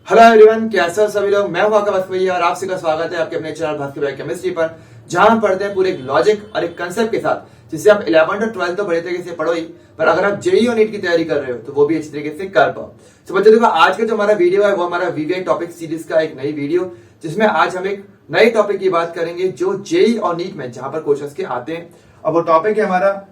Hello everyone, कैसे हो सभी लोग। मैं हूं आपका भास्कर भैया और आप सभी का स्वागत है आपके अपने चैनल भास्कर भैया केमिस्ट्री पर, जहां हम पढ़ते हैं पूरे एक लॉजिक और एक कंसेप्ट के साथ, जिससे आप 11 और 12 तो बड़े तरीके से पढ़ो ही, पर अगर आप जेईई और नीट की तैयारी कर रहे हो तो वो भी अच्छी तरीके से कर पाओ। तो बच्चों देखो, आज का जो हमारा वीडियो है वो हमारा वीवीआई टॉपिक सीरीज का एक नई वीडियो, जिसमें आज हम एक नए टॉपिक की बात करेंगे जो जेईई और नीट में जहां पर क्वेश्चंस के आते हैं। और वो टॉपिक है हमारा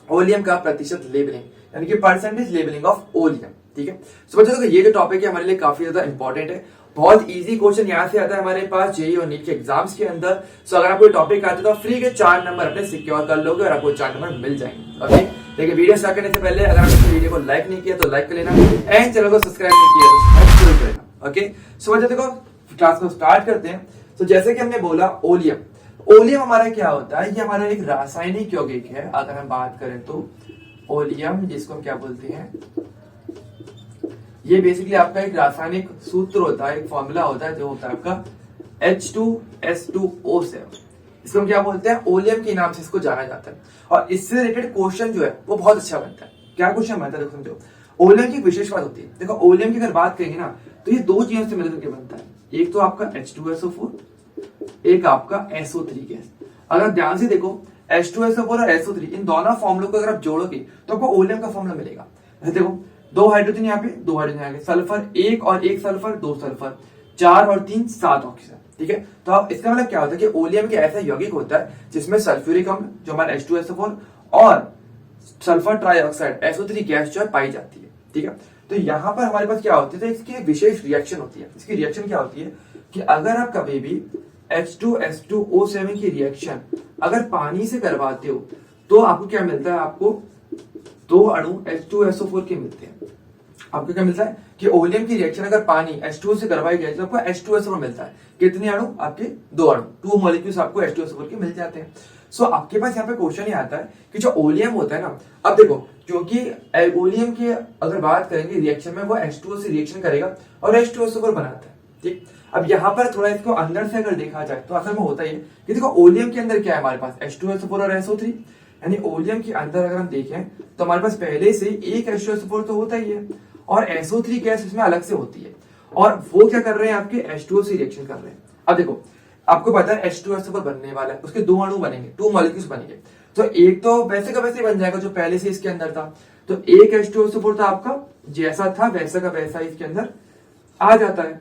ओलियम का प्रतिशत लेबलिंग, यानी कि परसेंटेज लेबलिंग ऑफ ओलियम। ठीक है, तो बच्चों देखो, ये जो टॉपिक है हमारे लिए काफी ज्यादा इंपॉर्टेंट है। बहुत इजी क्वेश्चन यहाँ से आता है हमारे पास जेईई और नीट के एग्जाम्स के अंदर। सो अगर आपको टॉपिक आते तो फ्री के 4 नंबर अपने सिक्योर कर लोगे और आपको 4 नंबर मिल जाएंगे। ओके, देखिए वीडियो स्टार्ट करने से पहले अगर आपने वीडियो को लाइक नहीं किया तो लाइक कर लेना, एंड चैनल को सब्सक्राइब नहीं किया तो सब्सक्राइब जरूर कर लेना। ओके, सो बच्चों देखो, क्लास को स्टार्ट करते हैं। तो जैसे कि हमने बोला, ओलियम हमारा क्या होता है, ये हमारा एक रासायनिक यौगिक है। अगर हम बात करें तो ओलियम, जिसको हम क्या बोलते हैं, ये बेसिकली आपका एक रासायनिक सूत्र होता है, एक फॉर्मूला होता है जो होता है आपका H2S2O7। इसको हम क्या बोलते हैं, ओलियम के नाम से इसको जाना जाता है। और इससे रिलेटेड क्वेश्चन जो है वो बहुत अच्छा बनता है। क्या क्वेश्चन बनता है, देखो समझो। ओलियम की विशेष बात होती है, देखो ओलियम की अगर बात करेंगे ना तो ये दो चीजों से मिलकर के बनता है। एक तो आपका H2SO4, एक आपका SO3 गैस। अगर ध्यान से देखो, H2SO4 और SO3 इन दोनों फॉर्मुलों को अगर आप जोड़ोगे तो आपको ओलियम का फॉर्मूला मिलेगा। देखो, 2 हाइड्रोजन यहाँ पे, 2 हाइड्रोजन यहाँ पे, सल्फर 1 और 1 सल्फर, 2 सल्फर, 4 और 3 7 ऑक्सीजन। ठीक है, तो अब इसका मतलब क्या होता है कि ओलियम के ऐसा यौगिक होता है जिसमें सल्फ्यूरिक अम्ल जो हमारा H2SO4 और सल्फर ट्राइऑक्साइड SO3 गैस जो है पाई जाती है। ठीक है, तो यहाँ पर हमारे पास क्या होती है, तो इसकी विशेष रिएक्शन होती है। इसकी रिएक्शन क्या होती है कि अगर आप कभी भी H2S2O7 की रिएक्शन अगर पानी से करवाते हो तो आपको क्या मिलता है, आपको 2 अणु H2SO4 के मिलते हैं। आपको क्या मिलता है कि ओलियम की रिएक्शन अगर पानी H2O से करवाई जाए तो आपको H2SO4 मिलता है। कितने अणु, आपके 2 अणु, 2 मॉलिक्यूल्स आपको H2SO4 के मिल जाते हैं। सो आपके पास यहाँ पे क्वेश्चन ही आता है कि जो ओलियम होता है ना, अब देखो, क्योंकि ओलियम की अगर बात करेंगे रिएक्शन में, वो H2O से रिएक्शन करेगा और H2SO4 बनाता है। ठीक, अब यहाँ पर थोड़ा इसको अंदर से अगर देखा जाए तो असल में होता ही है कि देखो, ओलियम के अंदर क्या है हमारे पास, H2SO4 और SO3। यानी ओलियम के अंदर अगर हम देखें तो हमारे पास पहले से एक H2SO4 तो होता ही है और SO3 गैस इसमें अलग से होती है। और वो क्या कर रहे हैं, आपके H2O से रिएक्शन कर रहे हैं। अब देखो, आपको पता है H2SO4 बनने वाला है, उसके 2 अणु बनेंगे, 2 मॉलिक्यूल्स बनेंगे। तो एक तो वैसे का वैसे बन जाएगा जो पहले से इसके अंदर था। तो एक H2SO4 था आपका, जैसा था वैसा का वैसा इसके अंदर आ जाता है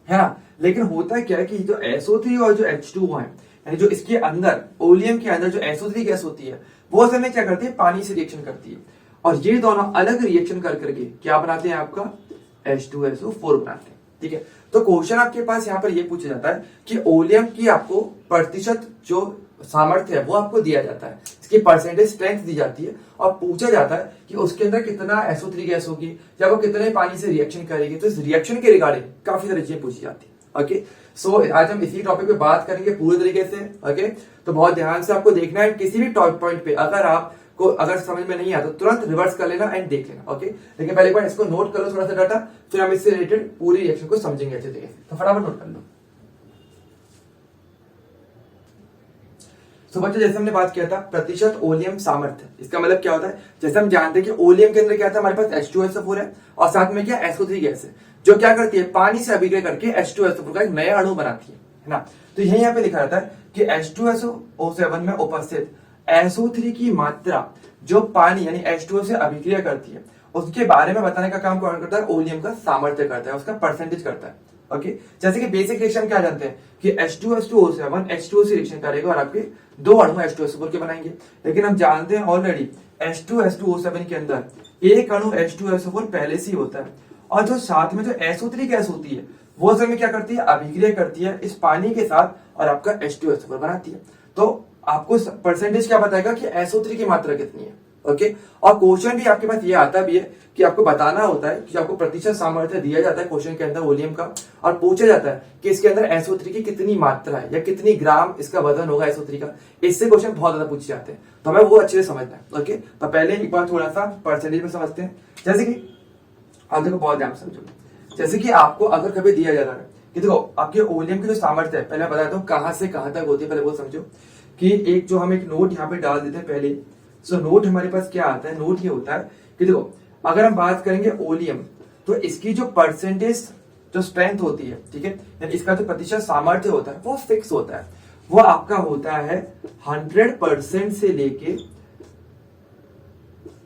ना। लेकिन होता क्या है कि जो SO3 और जो H2O है, यानी जो इसके अंदर ओलियम के अंदर जो SO3 गैस होती है, वो असल में क्या करती है, पानी से रिएक्शन करती है। और ये दोनों अलग रिएक्शन कर करके क्या बनाते हैं, आपका H2SO4 बनाते हैं। ठीक है, तो क्वेश्चन आपके पास यहाँ पर ये पूछा जाता है कि ओलियम की आपको प्रतिशत जो सामर्थ्य है वो आपको दिया जाता है, इसकी परसेंटेज स्ट्रेंथ दी जाती है और पूछा जाता है कि उसके अंदर कितना SO3 गैस होगी या वो कितने पानी से रिएक्शन करेगी। तो इस रिएक्शन के रिगार्डिंग काफी सारी चीजें पूछी जाती है। ओके, सो आज हम इसी टॉपिक पे बात करेंगे पूरे तरीके से। ओके, तो बहुत ध्यान से आपको देखना है। किसी भी पॉइंट पे अगर आपको अगर समझ में नहीं आता तो तुरंत रिवर्स कर लेना एंड देख लेना। ओके, लेकिन पहले एक बार इसको नोट कर लो थोड़ा सा डाटा, फिर हम इससे रिलेटेड पूरी रिएक्शन को समझेंगे अच्छे तरीके से। तो फटाफट नोट कर लो। तो बच्चों, जैसे हमने बात किया था प्रतिशत ओलियम सामर्थ्य, इसका मतलब क्या होता है, जैसे हम जानते हैं कि ओलियम के अंदर क्या था, हमारे पास H2SO4 है और साथ में क्या SO3 गैस है, जो क्या करती है, पानी से अभिक्रिया करके H2SO4 का एक नया अणु बनाती है ना। तो यही यहाँ पे लिखा रहता है कि H2SO7 में उपस्थित SO3 की मात्रा जो पानी यानी H2O से अभिक्रिया करती है, उसके बारे में बताने का काम कौन करता है, ओलियम का सामर्थ्य करता है, उसका परसेंटेज करता है। ओके, जैसे कि बेसिक रिएक्शन क्या जानते हैं कि H2S2O7 H2O से रिएक्शन करेगा और आपके 2 अणु H2SO4 के बनाएंगे। लेकिन हम जानते हैं ऑलरेडी H2S2O7 के अंदर एक अणु H2SO4 पहले से ही होता है और जो साथ में जो SO3 गैस होती है वो असल में क्या करती है, अभिक्रिया करती है इस पानी के साथ और आपका H2SO4 बनाती है। तो आपको परसेंटेज क्या बताएगा कि SO3 की मात्रा कितनी है। ओके, और क्वेश्चन भी आपके पास ये आता भी है कि आपको बताना होता है कि आपको प्रतिशत सामर्थ्य दिया जाता है क्वेश्चन के अंदर ओलियम का, और पूछा जाता है कि इसके अंदर SO3 की कितनी मात्रा है या कितनी ग्राम इसका वजन होगा SO3 का। इससे क्वेश्चन बहुत ज्यादा पूछे जाते हैं, तो हमें वो अच्छे से समझना है। ओके, तो पहले एक बार थोड़ा सा परसेंटेज में समझते हैं। जैसे कि आप देखो, बहुत ध्यान समझो, जैसे कि आपको अगर कभी दिया जा रहा है कि देखो आपके ओलियम की जो सामर्थ्य है, पहले बताता हूँ कहां से कहां तक होती है, पहले वो समझो कि एक जो हम एक नोट यहाँ पे डाल देते हैं पहले। सो नोट हमारे पास क्या आता है, नोट ये होता है कि देखो अगर हम बात करेंगे ओलियम, तो इसकी जो परसेंटेज जो स्ट्रेंथ होती है, ठीक है, यानी इसका जो प्रतिशत सामर्थ्य होता है वो फिक्स होता है, वो आपका होता है 100% से लेके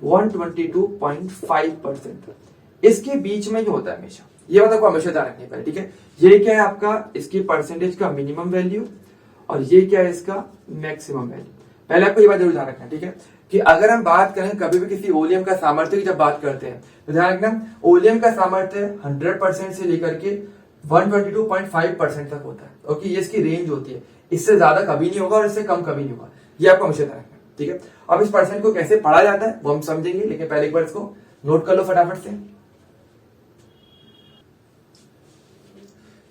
122.5%। इसके बीच में ही होता है हमेशा, ये बात आपको हमेशा ध्यान रखनी पड़ेगी, ठीक है। ये क्या है आपका इसकी परसेंटेज का मिनिमम वैल्यू और ये क्या है इसका मैक्सिमम वैल्यू। पहले आपको ये बात जरूर ध्यान रखना है, ठीक है, कि अगर हम बात करें कभी भी किसी ओलियम का सामर्थ्य की जब बात करते हैं तो ध्यान रखना ओलियम का सामर्थ्य 100% से लेकर के 122.5% तक होता है। ओके, ये इसकी रेंज होती है, इससे ज्यादा कभी नहीं होगा और इससे कम कभी नहीं होगा, ये आपको हमेशा ध्यान रखना है, ठीक है। अब इस परसेंट को कैसे पढ़ा जाता है वो हम समझेंगे, लेकिन पहले एक बार इसको नोट कर लो फटाफट से।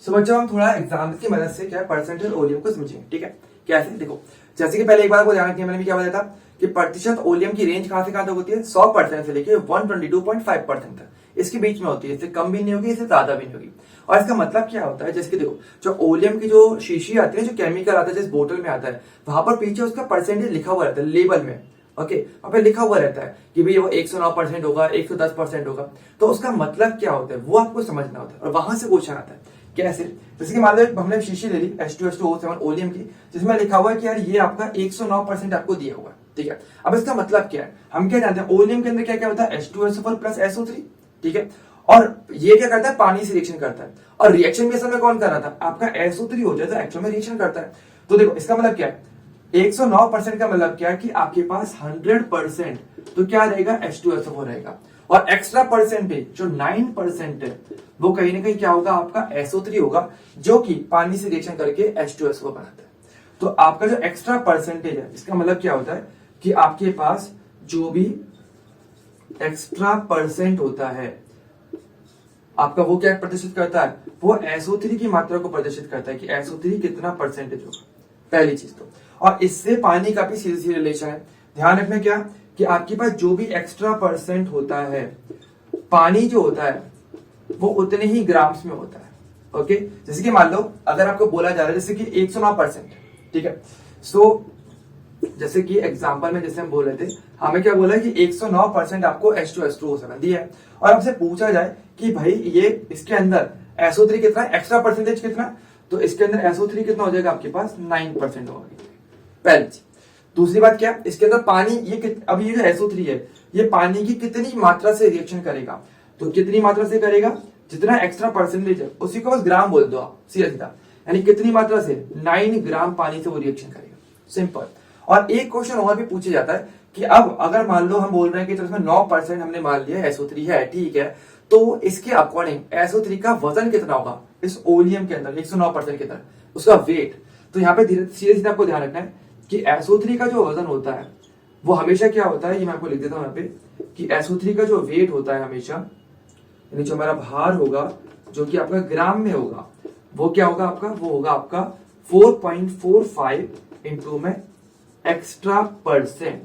बच्चों हम थोड़ा एग्जाम्पल की मदद से क्या परसेंटेज ओलियम को समझेंगे, ठीक है। कैसे, देखो, जैसे कि पहले एक बार को ध्यान रखिए, मैंने भी क्या बताया था कि प्रतिशत ओलियम की रेंज कहां से कहां तक होती है, 100% से लेके 122.5% तक, इसके बीच में होती है, इससे कम भी नहीं होगी, इससे ज्यादा भी नहीं होगी। और इसका मतलब क्या होता है, जैसे कि देखो जो ओलियम की जो शीशी आती है, जो केमिकल आता है जिस बोतल में आता है, वहां पर पीछे उसका परसेंटेज लिखा हुआ रहता है लेबल में। ओके, वहां पे लिखा हुआ रहता है कि भाई वो 109% होगा, 110% होगा। तो उसका मतलब क्या होता है वो आपको समझना होता है, और वहां से क्वेश्चन आता है कैसे। जैसे कि मान लो हमने शीशी ले ली H2SO7 ओलियम की, जिसमें लिखा हुआ है कि यार ये आपका 109% आपको दिया हुआ है, ठीक है। अब इसका मतलब क्या है, हम क्या जानते हैं ओलियम के अंदर क्या क्या होता है, H2SO4 प्लस SO3, ठीक है। और ये क्या करता है, पानी से रिएक्शन करता है, और रिएक्शन भी असल में कौन कर रहा था, आपका SO3 हो जाए तो एक्चुअल में रिएक्शन करता है। तो देखो इसका मतलब क्या है, 109% का मतलब क्या है कि आपके पास 100% तो क्या रहेगा, H2SO4 रहेगा, और एक्स्ट्रा परसेंटेज जो 9% है वो कहीं ना कहीं क्या होगा, आपका SO3 होगा, जो कि पानी से रिएक्शन करके H2SO4 बनाता है। तो आपका जो एक्स्ट्रा परसेंटेज है, इसका मतलब क्या होता है कि आपके पास जो भी एक्स्ट्रा परसेंट होता है आपका, वो क्या प्रदर्शित करता है, वो SO3 की मात्रा को प्रदर्शित करता है कि SO3 कितना परसेंटेज होगा, पहली चीज तो। और इससे पानी का भी सीधी सी रिलेशन है। ध्यान रखना क्या कि आपके पास जो भी एक्स्ट्रा परसेंट होता है, पानी जो होता है वो उतने ही ग्राम्स में होता है। ओके, जैसे कि मान लो अगर आपको बोला जा रहा है जैसे कि 109%, ठीक है, सो जैसे कि एग्जांपल में जैसे हम बोल रहे थे, हमें क्या बोला है कि 109% आपको H2SO7 दिया है, और आपसे पूछा जाए कि भाई ये इसके अंदर SO3 कितना है, एक्स्ट्रा परसेंटेज कितना, तो इसके अंदर SO3 कितना हो जाएगा, आपके पास 9% होगा, पहली चीज। दूसरी बात क्या, इसके अंदर पानी अब ये जो SO3 है ये पानी की कितनी मात्रा से रिएक्शन करेगा, तो कितनी मात्रा से करेगा, जितना एक्स्ट्रा परसेंटेज है उसी को बस ग्राम बोल दो आप, सीधा सीधा, यानी कितनी मात्रा से, 9 ग्राम पानी से वो रिएक्शन करेगा, सिंपल। और एक क्वेश्चन और भी पूछा जाता है कि अब अगर मान लो हम बोल रहे हैं कि तो इसमें 9% हमने मान लिया SO3 है, ठीक है, तो इसके अकॉर्डिंग SO3 का वजन कितना होगा इस ओलियम के अंदर 109% के अंदर, उसका वेट। तो यहाँ पे सीधे सीधे आपको ध्यान रखना है कि SO3 का जो वजन होता है वो हमेशा क्या होता है, ये मैं आपको लिख देता हूं यहाँ पे कि SO3 का जो वेट होता है हमेशा, यानी जो हमारा भार होगा जो कि आपका ग्राम में होगा, वो क्या होगा आपका, वो होगा आपका 4.45 इंटू में एक्स्ट्रा परसेंट,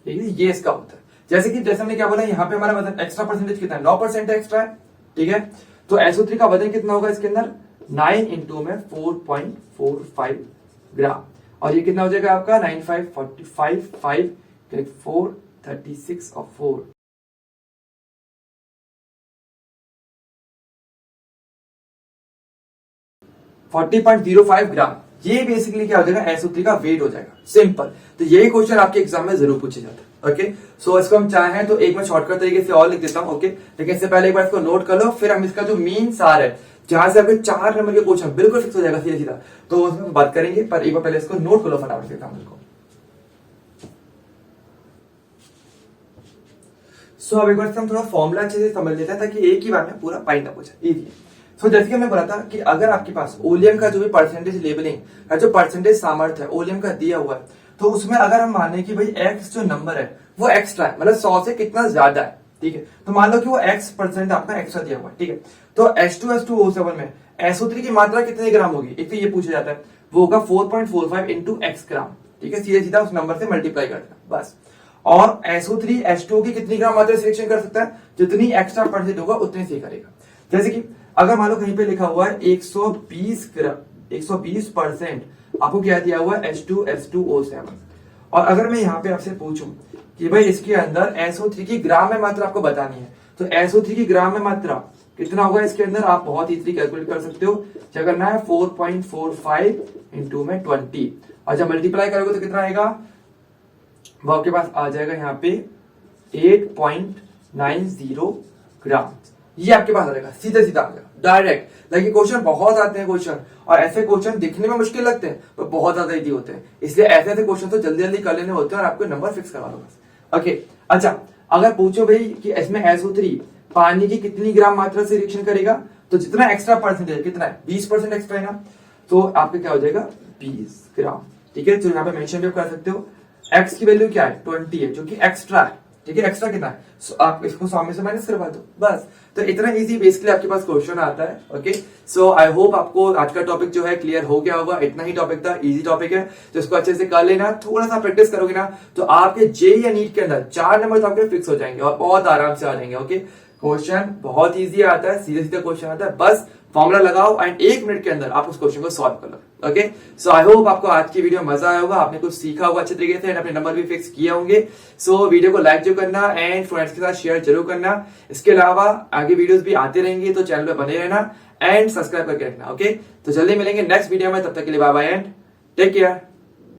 ठीक है, ये इसका होता है। जैसे हमने क्या बोला, यहाँ पे हमारा वजन एक्स्ट्रा परसेंटेज कितना है, 9% एक्स्ट्रा है, ठीक है, तो SO3 का वजन कितना होगा इसके अंदर, 9 इंटू में 4.45 ग्राम, और ये कितना हो जाएगा आपका 9545 436 और 4 40.05 ग्राम, ये बेसिकली क्या हो जाएगा, SO3 का वेट हो जाएगा, सिंपल। तो यही क्वेश्चन आपके एग्जाम में जरूर पूछे जाता है। ओके, सो इसको हम चाहें तो एक मैं शॉर्टकट तरीके से और लिख देता हूं, ओके, लेकिन इससे पहले एक बार इसको नोट कर लो, फिर हम इसका जो मेन सार है जहां से आपके 4 नंबर के क्वेश्चन बिल्कुल फिक्स हो जाएगा सीधा सीधा, तो उसमें बात करेंगे, पर एक बार पहले इसको नोट कर लो फटाफट से एग्जाम्पल को। सो अब एक बार हम थोड़ा फॉर्मूला अच्छे से समझ लेते हैं ताकि एक ही बार में पूरा पाइंड अप हो जाए, इजी है। सो जैसे कि हमने बोला था कि अगर आपके पास ओलियम का जो भी परसेंटेज लेबलिंग का जो परसेंटेज सामर्थ्य है ओलियम का दिया हुआ है, तो उसमें अगर हम माने कि भाई एक्स जो नंबर है वो एक्स्ट्रा है, मतलब 100 से कितना ज्यादा है, ठीक है, तो मान लो कि वो x% आपका एक्स्ट्रा दिया हुआ है, ठीक है, तो H2SO7 में SO3 की मात्रा कितने ग्राम होगी, एक तो ये पूछा जाता है, वो होगा 4.45 इंटू एक्स ग्राम, ठीक है, सीधे सीधा उस नंबर से मल्टीप्लाई कर देना बस। और SO3 H2O की कितनी ग्राम मात्रा से रिएक्शन कर सकता है, जितनी एक्स्ट्रा परसेंट होगा उतने से करेगा। जैसे कि अगर मान लो कहीं पे लिखा हुआ है 120% आपको क्या दिया हुआ है, H2SO7, और अगर मैं यहाँ पे आपसे पूछूं कि भाई इसके अंदर SO3 की ग्राम में मात्रा आपको बतानी है, तो SO3 की ग्राम में मात्रा कितना होगा इसके अंदर आप बहुत इजीली कैलकुलेट कर सकते हो। क्या करना है 4.45 इंटू में 20 और जब मल्टीप्लाई करोगे तो कितना आएगा, वो आपके पास आ जाएगा यहाँ पे 8.90 ग्राम। ये आपके पास आ जाएगा, सीधा सीधा आ जाएगा डायरेक्ट। देखिए क्वेश्चन बहुत आते हैं क्वेश्चन, और ऐसे क्वेश्चन दिखने में मुश्किल लगते हैं पर बहुत ज्यादा इजी होते हैं, इसलिए ऐसे ऐसे क्वेश्चन तो जल्दी जल्दी कर लेने होते हैं और आपको नंबर फिक्स करवा लो बस। ओके अच्छा, अगर पूछो भाई कि इसमें SO3 पानी की कितनी ग्राम मात्रा से रिएक्शन करेगा, तो जितना एक्स्ट्रा परसेंटेज कितना है 20% एक्स्ट्रा है ना, तो आपका क्या हो जाएगा 20 ग्राम। ठीक है, तो यहाँ पे मेंशन भी कर सकते हो। एक्स की वैल्यू क्या है 20 है जो कि एक्स्ट्रा है। ठीक है, एक्स्ट्रा कितना है, आप इसको 100 में से माइनस करवा दो बस। तो इतना इजी बेसिकली आपके पास क्वेश्चन आता है। ओके, सो आई होप आपको आज का टॉपिक जो है क्लियर हो गया होगा। इतना ही टॉपिक था, इजी टॉपिक है, तो इसको अच्छे से कर लेना। थोड़ा सा प्रैक्टिस करोगे ना तो आपके जे या नीट के अंदर 4 नंबर तो आपके फिक्स हो जाएंगे और बहुत आराम से आ जाएंगे। ओके, क्वेश्चन बहुत इजी आता है, सीधे सीधे क्वेश्चन आता है, बस फॉर्मूला लगाओ एंड 1 मिनट के अंदर आप उस क्वेश्चन को सॉल्व कर लो। ओके, सो आई होप आपको आज की वीडियो मजा आया होगा, आपने कुछ सीखा होगा अच्छे तरीके से एंड अपने नंबर भी फिक्स किए होंगे। सो वीडियो को लाइक जो करना एंड फ्रेंड्स के साथ शेयर जरूर करना। इसके अलावा आगे वीडियोस भी आते रहेंगे, तो चैनल पे बने रहना एंड सब्सक्राइब करके रखना। ओके, तो जल्दी मिलेंगे नेक्स्ट वीडियो में, तब तक के लिए bye bye and take care.